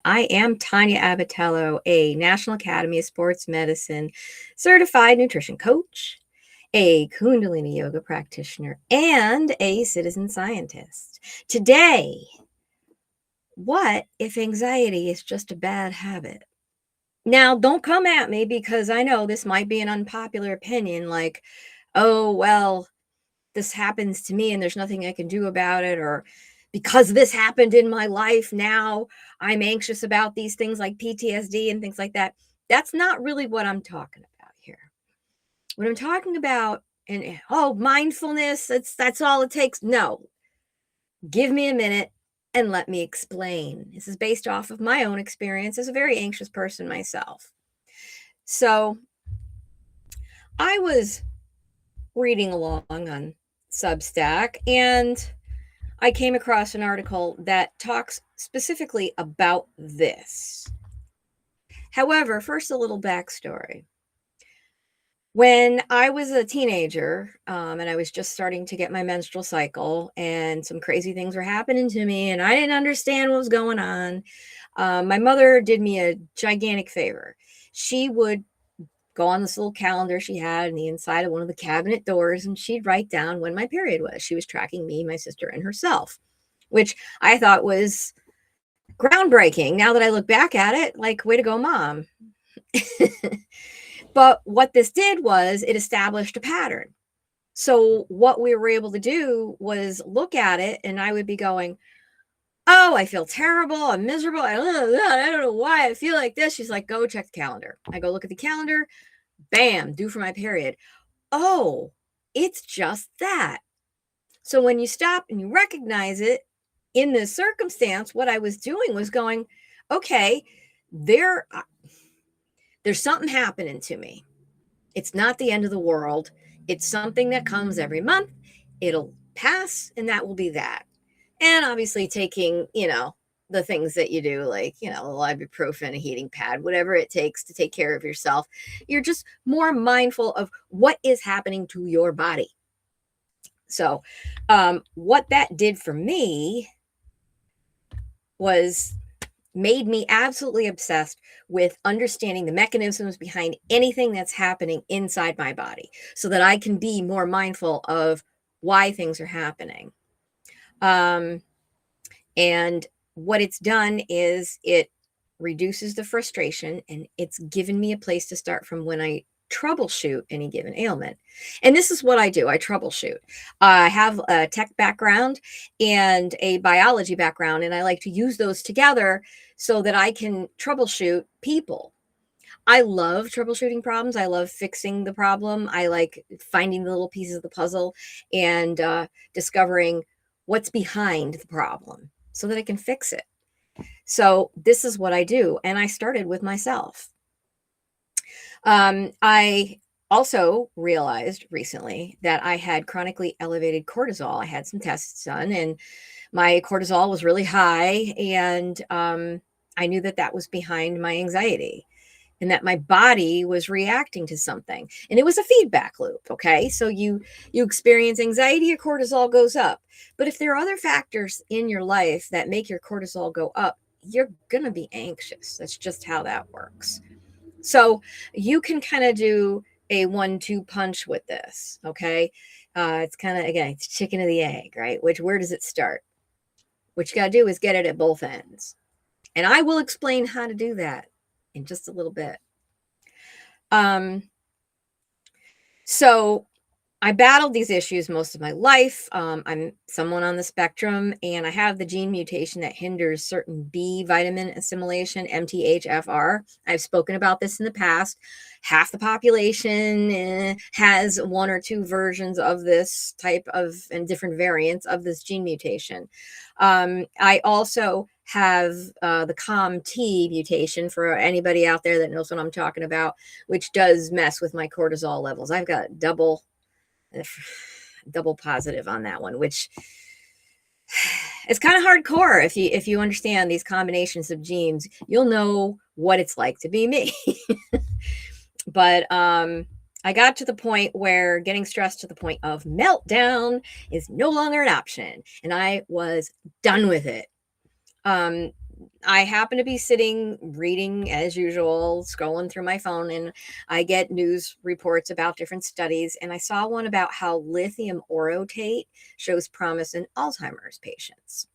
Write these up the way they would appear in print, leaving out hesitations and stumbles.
I am Tanya Abatello, a National Academy of Sports Medicine certified nutrition coach, a Kundalini yoga practitioner, and a citizen scientist. Today, what if anxiety is just a bad habit? Now, don't come at me because I know this might be an unpopular opinion like, oh, well, this happens to me and there's nothing I can do about it, or because this happened in my life, now I'm anxious about these things like PTSD and things like that. That's not really what I'm talking about here. What I'm talking about, and oh, mindfulness, that's all it takes. No, give me a minute and let me explain. This is based off of my own experience as a very anxious person myself. So I was reading along on Substack, and I came across an article that talks specifically about this. However, first, a little backstory. When I was a teenager, and I was just starting to get my menstrual cycle, and some crazy things were happening to me, and I didn't understand what was going on, my mother did me a gigantic favor. She would go on this little calendar she had in the inside of one of the cabinet doors, and she'd write down when my period was. She was tracking me, my sister, and herself, which I thought was groundbreaking. Now that I look back at it, like, way to go, Mom. But what this did was it established a pattern. So what we were able to do was look at it, and I would be going, oh, I feel terrible. I'm miserable. I don't know why I feel like this. She's like, go check the calendar. I go look at the calendar. Bam, due for my period. Oh, it's just that. So when you stop and you recognize it in this circumstance, what I was doing was going, okay, there's something happening to me. It's not the end of the world. It's something that comes every month. It'll pass, and that will be that. And obviously taking, the things that you do, like, a ibuprofen, a heating pad, whatever it takes to take care of yourself. You're just more mindful of what is happening to your body. So what that did for me was made me absolutely obsessed with understanding the mechanisms behind anything that's happening inside my body so that I can be more mindful of why things are happening. And what it's done is it reduces the frustration, and it's given me a place to start from when I troubleshoot any given ailment. And this is what I do. I troubleshoot. I have a tech background and a biology background, and I like to use those together so that I can troubleshoot people. I love troubleshooting problems. I love fixing the problem. I like finding the little pieces of the puzzle and discovering what's behind the problem so that I can fix it. So this is what I do. And I started with myself. I also realized recently that I had chronically elevated cortisol. I had some tests done, and my cortisol was really high. And I knew that was behind my anxiety, and that my body was reacting to something. And it was a feedback loop. Okay. So you experience anxiety, your cortisol goes up. But if there are other factors in your life that make your cortisol go up, you're going to be anxious. That's just how that works. So you can kind of do a 1-2 punch with this. Okay. It's kind of, again, it's chicken or the egg, right? Where does it start? What you got to do is get it at both ends. And I will explain how to do that in just a little bit. So I battled these issues most of my life. I'm someone on the spectrum, and I have the gene mutation that hinders certain B vitamin assimilation, MTHFR. I've spoken about this in the past. Half the population has 1 or 2 versions of this type of, and different variants of this gene mutation. I also have the COMT mutation, for anybody out there that knows what I'm talking about, which does mess with my cortisol levels. I've got double positive on that one, which it's kind of hardcore. If you understand these combinations of genes, you'll know what it's like to be me. But I got to the point where getting stressed to the point of meltdown is no longer an option, and I was done with it. I happen to be sitting reading as usual, scrolling through my phone, and I get news reports about different studies. And I saw one about how lithium orotate shows promise in Alzheimer's patients.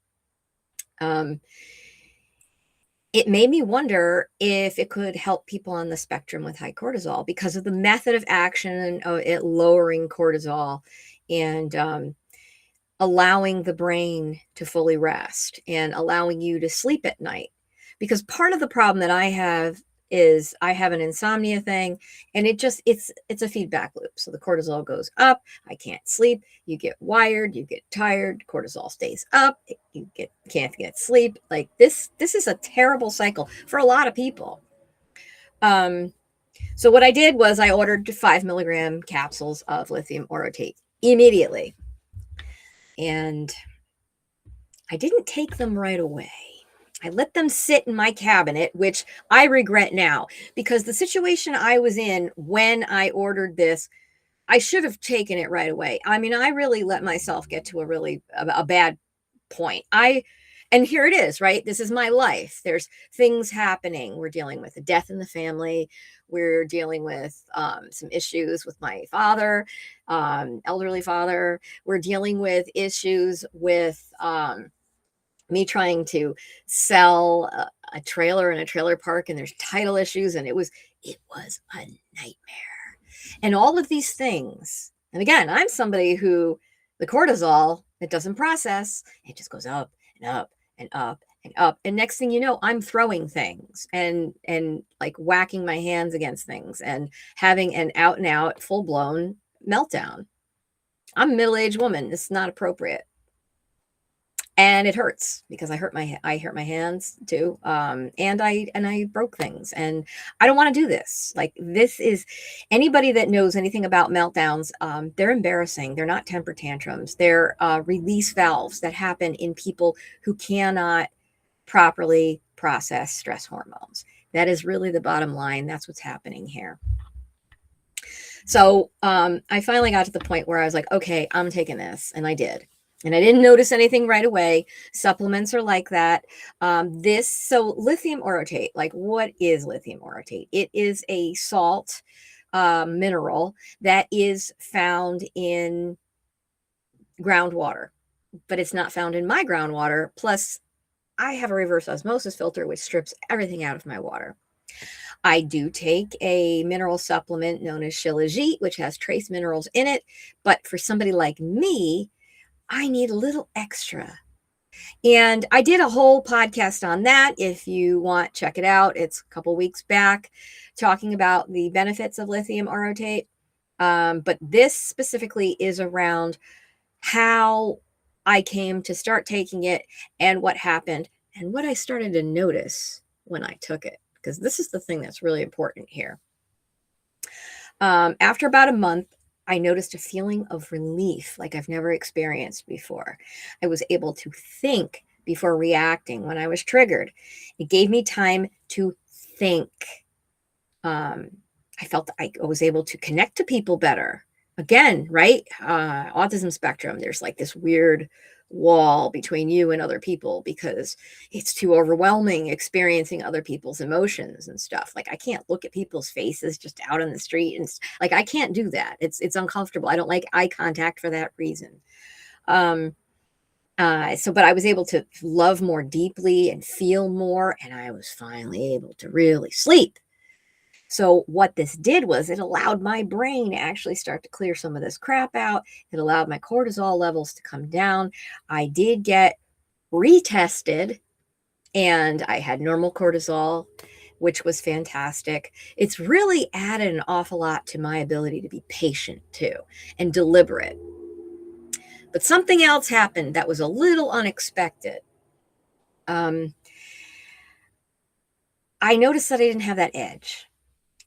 Um, it made me wonder if it could help people on the spectrum with high cortisol because of the method of action of it lowering cortisol and allowing the brain to fully rest and allowing you to sleep at night. Because part of the problem that I have is I have an insomnia thing, and it's a feedback loop. So the cortisol goes up, I can't sleep, you get wired, you get tired, cortisol stays up, can't get sleep. Like this is a terrible cycle for a lot of people. So what I did was I ordered 5 milligram capsules of lithium orotate immediately. And I didn't take them right away. I let them sit in my cabinet, which I regret now because the situation I was in when I ordered this, I should have taken it right away. I mean, I really let myself get to a bad point. And here it is, right? This is my life. There's things happening. We're dealing with a death in the family. We're dealing with some issues with my father, elderly father. We're dealing with issues with me trying to sell a trailer in a trailer park, and there's title issues, and it was a nightmare. And all of these things. And again, I'm somebody who the cortisol, it doesn't process. It just goes up and up and up and up. And next thing you know, I'm throwing things and like whacking my hands against things and having an out and out full blown meltdown. I'm a middle-aged woman. It's not appropriate. And it hurts because I hurt my hands too. And I broke things, and I don't want to do this. Like, this is anybody that knows anything about meltdowns. They're embarrassing. They're not temper tantrums. They're release valves that happen in people who cannot properly process stress hormones. That is really the bottom line. That's what's happening here. So I finally got to the point where I was like, okay, I'm taking this. And I did. And I didn't notice anything right away. Supplements are like that. So lithium orotate, like, what is lithium orotate? It is a salt mineral that is found in groundwater, but it's not found in my groundwater. Plus, I have a reverse osmosis filter, which strips everything out of my water. I do take a mineral supplement known as Shilajit, which has trace minerals in it. But for somebody like me, I need a little extra. And I did a whole podcast on that. If you want, check it out. It's a couple weeks back talking about the benefits of lithium orotate. But this specifically is around how I came to start taking it and what happened and what I started to notice when I took it, because this is the thing that's really important here. After about a month, I noticed a feeling of relief like I've never experienced before. I was able to think before reacting when I was triggered. It gave me time to think. I felt I was able to connect to people better. Again, right? Autism spectrum, there's like this weird wall between you and other people because it's too overwhelming experiencing other people's emotions and stuff. Like, I can't look at people's faces just out on the street, and like, I can't do that. It's uncomfortable. I don't like eye contact for that reason. But I was able to love more deeply and feel more, and I was finally able to really sleep. So what this did was it allowed my brain to actually start to clear some of this crap out. It allowed my cortisol levels to come down. I did get retested, and I had normal cortisol, which was fantastic. It's really added an awful lot to my ability to be patient too and deliberate. But something else happened that was a little unexpected. I noticed that I didn't have that edge.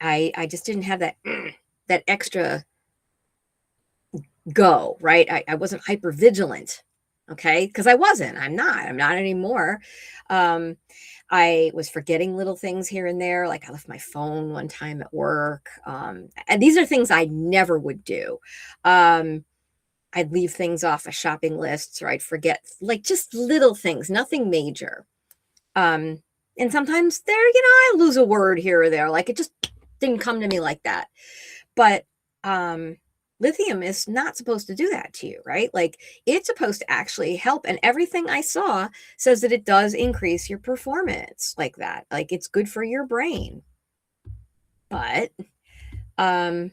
I just didn't have that extra go, right? I wasn't hyper vigilant, okay? Because I'm not anymore. I was forgetting little things here and there. Like, I left my phone one time at work. And these are things I never would do. I'd leave things off of shopping lists, or I'd forget, like, just little things, nothing major. And sometimes I lose a word here or there. Like it just didn't come to me like that. But lithium is not supposed to do that to you, right? Like it's supposed to actually help. And everything I saw says that it does increase your performance like that. Like it's good for your brain. But my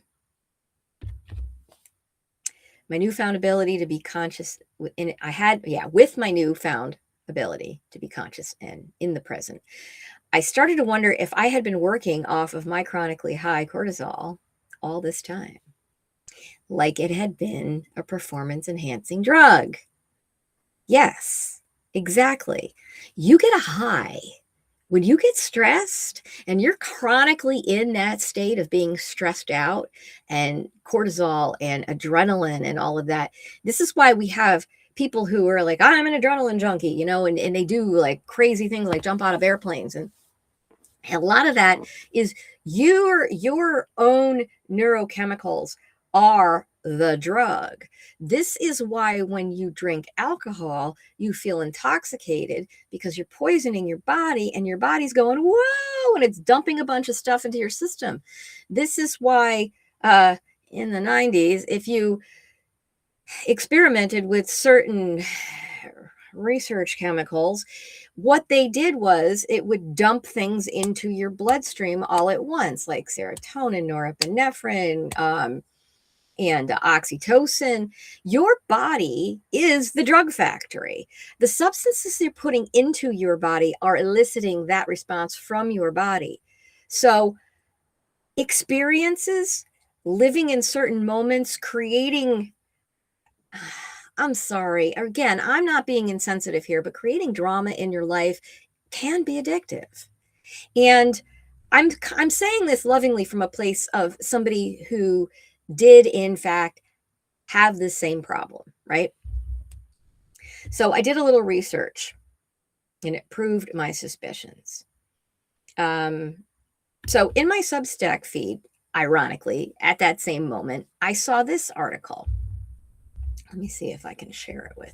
newfound ability to be conscious with my newfound ability to be conscious and in the present, I started to wonder if I had been working off of my chronically high cortisol all this time, like it had been a performance enhancing drug. Yes, exactly. You get a high when you get stressed and you're chronically in that state of being stressed out and cortisol and adrenaline and all of that. This is why we have people who are like, I'm an adrenaline junkie, and they do like crazy things like jump out of airplanes. And a lot of that is your own neurochemicals are the drug. This is why when you drink alcohol, you feel intoxicated because you're poisoning your body and your body's going, whoa, and it's dumping a bunch of stuff into your system. This is why in the 90s, if you experimented with certain research chemicals, what they did was it would dump things into your bloodstream all at once, like serotonin, norepinephrine, and oxytocin. Your body is the drug factory. The substances you're putting into your body are eliciting that response from your body. So experiences, living in certain moments, creating I'm sorry. Again, I'm not being insensitive here, but creating drama in your life can be addictive. And I'm saying this lovingly from a place of somebody who did in fact have the same problem, right? So I did a little research and it proved my suspicions. So in my Substack feed, ironically, at that same moment, I saw this article. Let me see if I can share it with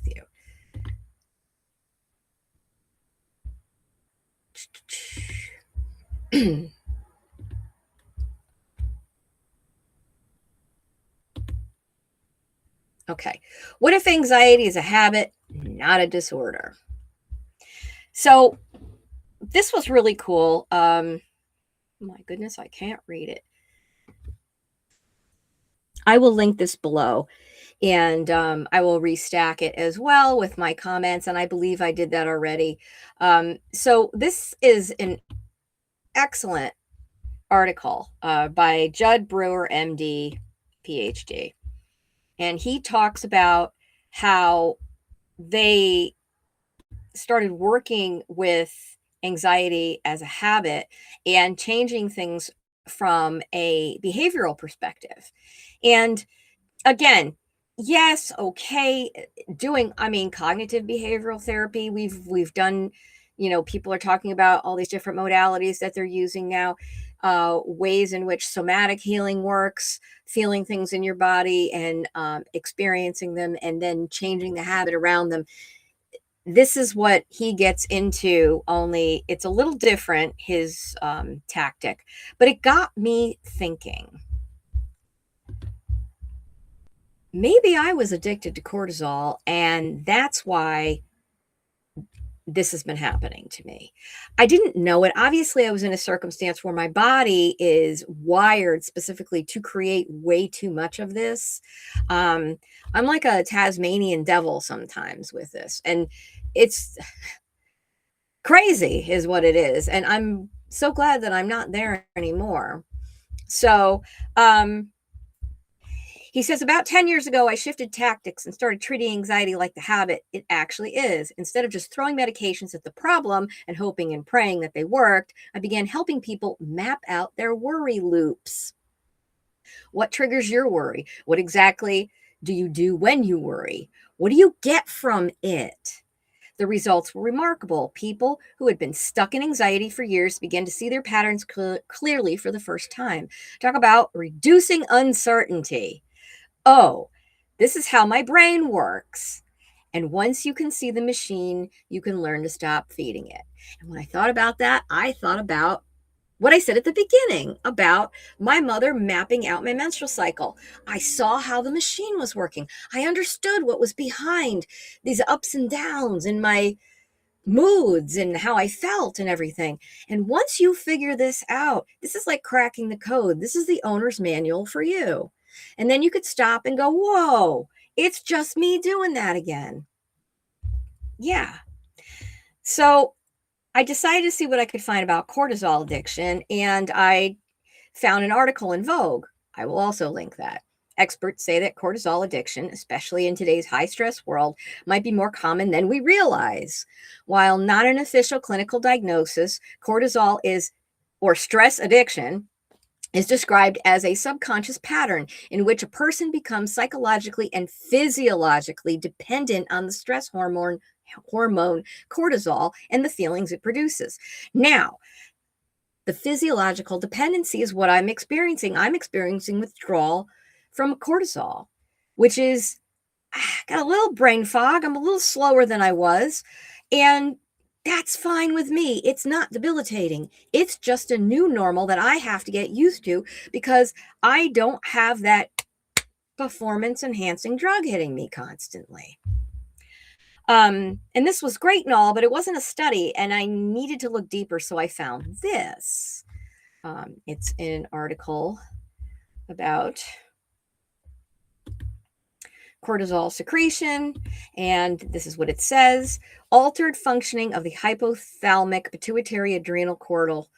you. Okay. What if anxiety is a habit, not a disorder? So this was really cool. My goodness, I can't read it. I will link this below. And I will restack it as well with my comments. And I believe I did that already. So this is an excellent article by Judd Brewer, MD, PhD. And he talks about how they started working with anxiety as a habit and changing things from a behavioral perspective. And again, yes, okay, cognitive behavioral therapy, we've done, people are talking about all these different modalities that they're using now, ways in which somatic healing works, feeling things in your body and experiencing them and then changing the habit around them. This is what he gets into, only it's a little different, his tactic, but it got me thinking. Maybe I was addicted to cortisol, and that's why this has been happening to me. I didn't know it. Obviously, I was in a circumstance where my body is wired specifically to create way too much of this. I'm like a Tasmanian devil sometimes with this, and it's crazy is what it is. And I'm so glad that I'm not there anymore. So, he says, about 10 years ago, I shifted tactics and started treating anxiety like the habit it actually is. Instead of just throwing medications at the problem and hoping and praying that they worked, I began helping people map out their worry loops. What triggers your worry? What exactly do you do when you worry? What do you get from it? The results were remarkable. People who had been stuck in anxiety for years began to see their patterns clearly for the first time. Talk about reducing uncertainty. Oh, this is how my brain works. And once you can see the machine, you can learn to stop feeding it. And when I thought about that, I thought about what I said at the beginning about my mother mapping out my menstrual cycle. I saw how the machine was working. I understood what was behind these ups and downs in my moods and how I felt and everything. And once you figure this out, this is like cracking the code. This is the owner's manual for you. And then you could stop and go, whoa, it's just me doing that again. Yeah. So I decided to see what I could find about cortisol addiction, and I found an article in Vogue. I will also link that. Experts say that cortisol addiction, especially in today's high stress world, might be more common than we realize. While not an official clinical diagnosis, cortisol is, or stress addiction, is described as a subconscious pattern in which a person becomes psychologically and physiologically dependent on the stress hormone cortisol and the feelings it produces. Now, the physiological dependency is what I'm experiencing. I'm experiencing withdrawal from cortisol, which is got a little brain fog. I'm a little slower than I was, and that's fine with me. It's not debilitating. It's just a new normal that I have to get used to because I don't have that performance enhancing drug hitting me constantly. And this was great and all, but it wasn't a study, and I needed to look deeper, so I found this. It's an article about cortisol secretion, and this is what it says: altered functioning of the hypothalamic pituitary adrenal cortical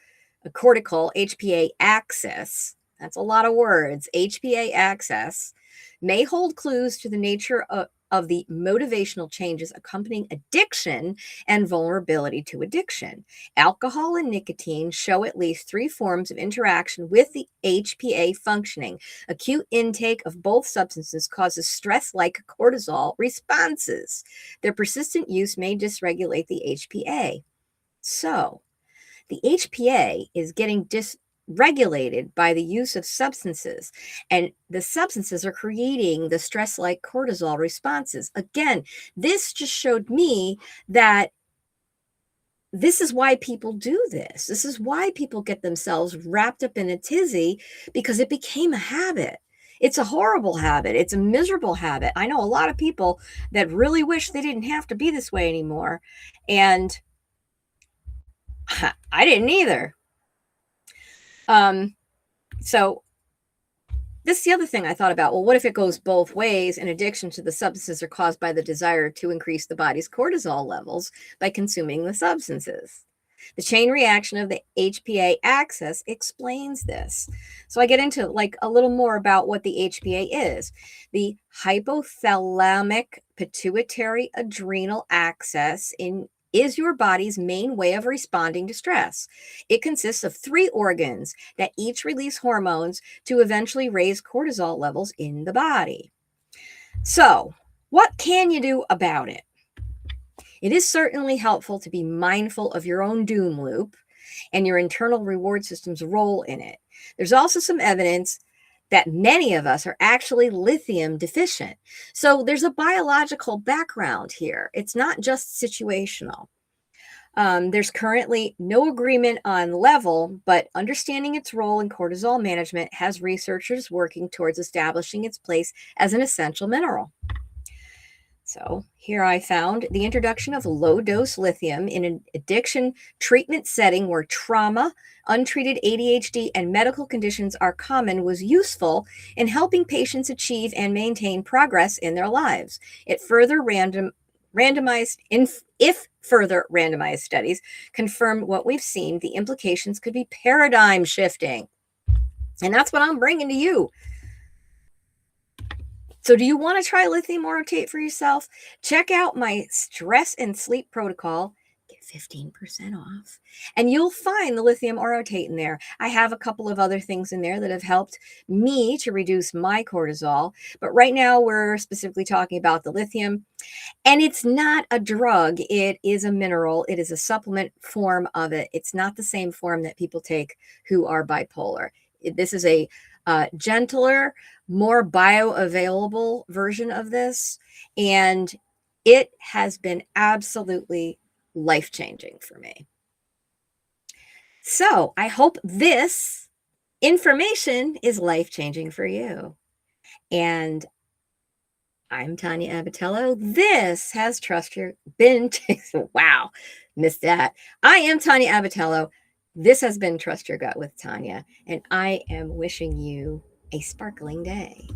HPA axis. That's a lot of words. HPA axis may hold clues to the nature of the motivational changes accompanying addiction and vulnerability to addiction. Alcohol and nicotine show at least 3 forms of interaction with the HPA functioning. Acute intake of both substances causes stress-like cortisol responses. Their persistent use may dysregulate the HPA. So, the HPA is getting regulated by the use of substances, and the substances are creating the stress-like cortisol responses. Again, this just showed me that this is why people do this. This is why people get themselves wrapped up in a tizzy, because it became a habit. It's a horrible habit. It's a miserable habit. I know a lot of people that really wish they didn't have to be this way anymore, and I didn't either. So this is the other thing I thought about. Well, what if it goes both ways, and addiction to the substances are caused by the desire to increase the body's cortisol levels by consuming the substances? The chain reaction of the HPA axis explains this. So I get into like a little more about what the HPA is. The hypothalamic pituitary adrenal axis is your body's main way of responding to stress. It consists of 3 organs that each release hormones to eventually raise cortisol levels in the body. So, what can you do about it? It is certainly helpful to be mindful of your own doom loop and your internal reward system's role in it. There's also some evidence that many of us are actually lithium deficient. So there's a biological background here. It's not just situational. There's currently no agreement on level, but understanding its role in cortisol management has researchers working towards establishing its place as an essential mineral. So here I found the introduction of low-dose lithium in an addiction treatment setting where trauma, untreated ADHD, and medical conditions are common was useful in helping patients achieve and maintain progress in their lives. If further randomized studies confirm what we've seen, the implications could be paradigm shifting. And that's what I'm bringing to you. So do you want to try Lithium Orotate for yourself? Check out my stress and sleep protocol. Get 15% off. And you'll find the Lithium Orotate in there. I have a couple of other things in there that have helped me to reduce my cortisol. But right now we're specifically talking about the lithium. And it's not a drug. It is a mineral. It is a supplement form of it. It's not the same form that people take who are bipolar. This is a gentler, more bioavailable version of this, and it has been absolutely life-changing for me. So I hope this information is life-changing for you. And I'm Tanya Abatello. This has been, wow, missed that. I am Tanya Abatello. This has been Trust Your Gut with Tanya, and I am wishing you a sparkling day.